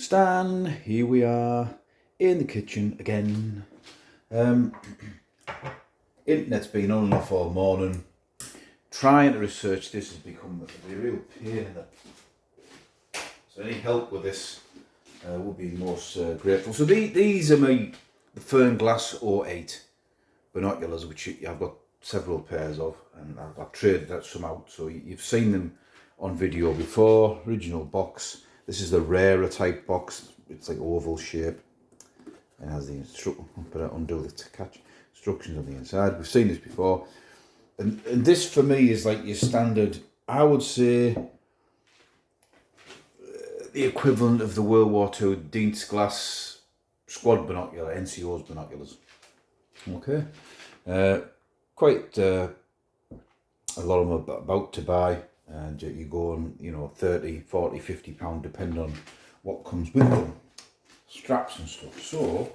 Stan, here we are in the kitchen again. Internet's been on and off all morning. Trying to research this has become a real pain in the... So any help with this would be most grateful. So these are the Fernglass 08 binoculars, which I've got several pairs of, and I've traded that some out. So you've seen them on video before. Original box. This is the rarer type box. It's like oval shape. It has the instructions. But I undo the catch instructions on the inside. We've seen this before, and this for me is like your standard. I would say the equivalent of the World War II Dienstglas squad binocular, NCO's binoculars. Okay, quite a lot of them are about to buy. And you go on, 30, 40, 50 pound, depending on what comes with them, straps and stuff. So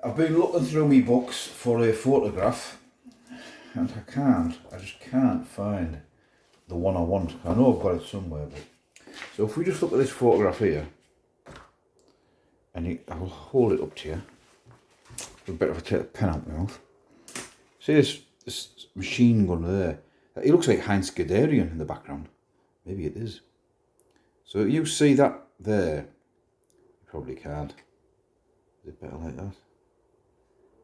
I've been looking through my books for a photograph, and I just can't find the one I want. I know I've got it somewhere, but so if we just look at this photograph here, and I'll hold it up to you. It's better if I take the pen out of my mouth. See this machine gun there. It looks like Heinz Guderian in the background. Maybe it is. So you see that there? You probably can't. Is it better like that?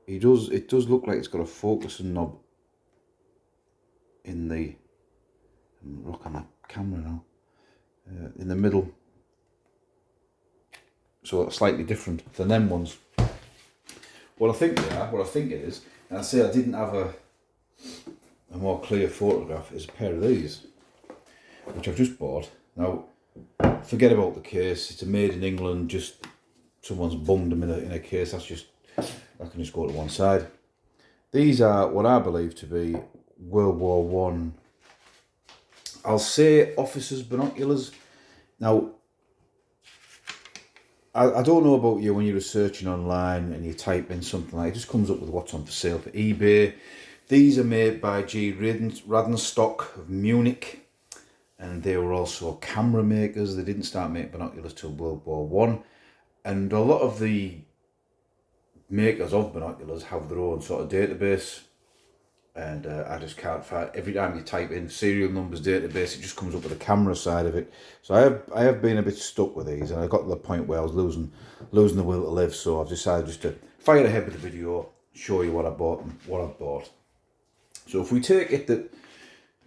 It does look like it's got a focusing knob in the... I'm rocking that camera now. In the middle. So slightly different than them ones. What I think they are, what I think it is, and I say I didn't have a more clear photograph, is a pair of these, which I've just bought. Now, forget about the case. It's a made in England. Just someone's bunged them in a case. That can just go to one side. These are what I believe to be World War One. I'll say officers' binoculars. Now, I don't know about you when you're researching online and you type in something like it, just comes up with what's on for sale for eBay. These are made by G. Radenstock of Munich, and they were also camera makers. They didn't start making binoculars till World War One, and a lot of the makers of binoculars have their own sort of database, and I just can't find. Every time you type in serial numbers database, it just comes up with the camera side of it. So I have been a bit stuck with these, and I got to the point where I was losing the will to live. So I've decided just to fire ahead with the video, show you what I bought and what I've bought. So if we take it that,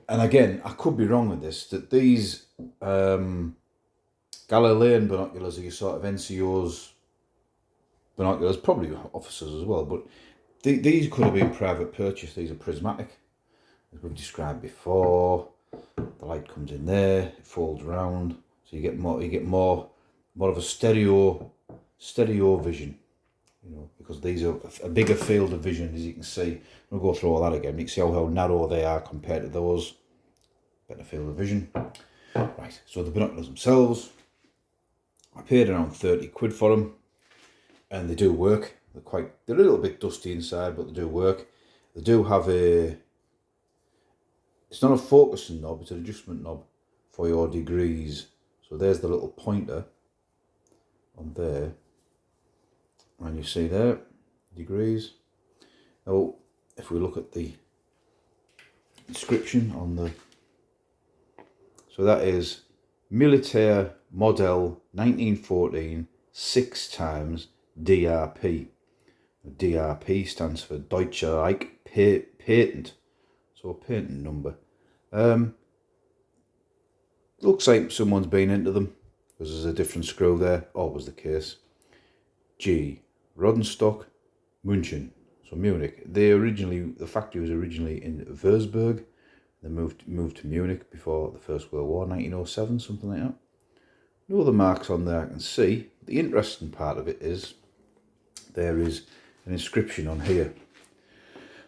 and again, I could be wrong with this, that these Galilean binoculars are your sort of NCO's binoculars, probably officers as well, but these could have been private purchase. These are prismatic, as we've described before. The light comes in there, it folds around, so you get more of a stereo vision. Because these are a bigger field of vision, as you can see. We'll go through all that again. You can see how narrow they are compared to those. Better field of vision. Right, so the binoculars themselves, I paid around 30 quid for them, and they do work. They're a little bit dusty inside, but they do work. They do have it's not a focusing knob, it's an adjustment knob for your degrees. So there's the little pointer on there. And you see there, degrees. Now, if we look at the inscription on the... So that is Militaire Model 1914 6 times DRP. DRP stands for Deutscher Reich Patent. So a patent number. Looks like someone's been into them, because there's a different screw there. Always the case. G. Rodenstock, München, so Munich. The factory was originally in Würzburg. They moved to Munich before the First World War, 1907, something like that. No other marks on there I can see. The interesting part of it is there is an inscription on here.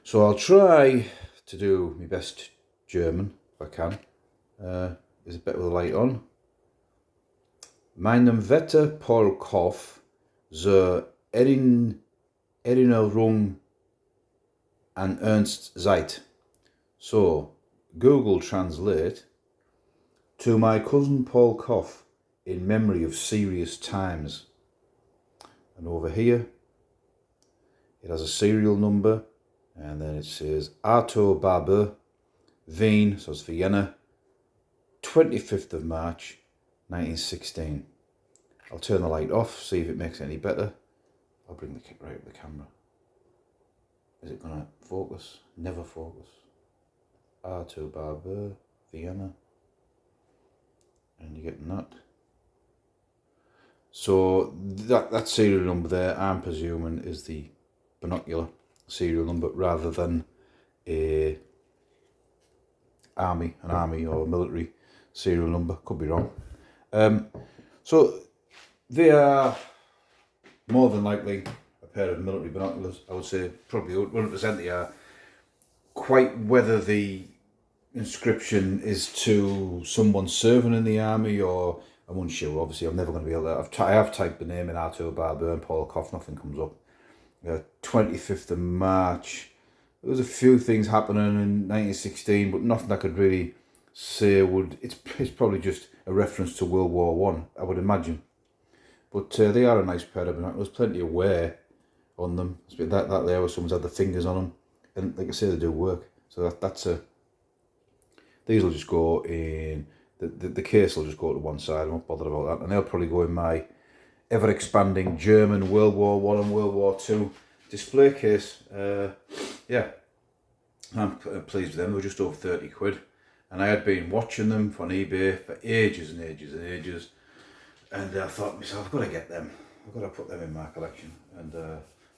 So I'll try to do my best German if I can. Is it better with the light on? Meinem Wetter Paul Koff zur Erinnerung an Ernst Zeit. So, Google Translate, to my cousin Paul Koff, in memory of serious times. And over here, it has a serial number, and then it says Auto Wien, so it's Vienna, 25th of March, 1916. I'll turn the light off, see if it makes it any better. I'll bring the kit right up the camera. Is it gonna focus? Never focus. Auto Vienna. And you're getting that. So that serial number there, I'm presuming, is the binocular serial number rather than an army or military serial number. Could be wrong. So they are more than likely a pair of military binoculars. I would say probably 100% they are. Quite whether the inscription is to someone serving in the army or I'm unsure. Obviously, I'm never going to be able to. I have typed the name in Arto Barber and Paul Koff, nothing comes up. 25th of March. There was a few things happening in 1916, but nothing I could really say would. It's probably just a reference to World War One, I would imagine. But they are a nice pair of binoculars. Plenty of wear on them. That there where someone's had the fingers on them, and like I say, they do work. So that's a. These will just go in. The case will just go to one side. I'm not bothered about that, and they'll probably go in my ever-expanding German World War One and World War Two display case. Yeah, I'm pleased with them. They were just over 30 quid, and I had been watching them on eBay for ages and ages and ages, and I thought to myself, I've got to get them. I've got to put them in my collection, and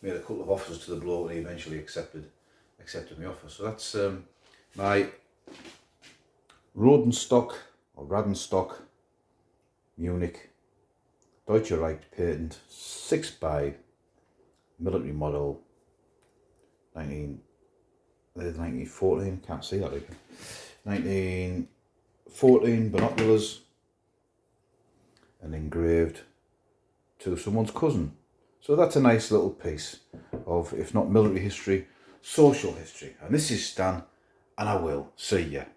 made a couple of offers to the bloke, and he eventually accepted my offer. So that's my Rodenstock or Radenstock Munich Deutsche Reich patent 6x military model 1914, can't see that again. 1914 binoculars and engraved to someone's cousin. So that's a nice little piece of, if not military history, social history. And this is Stan, and I will see you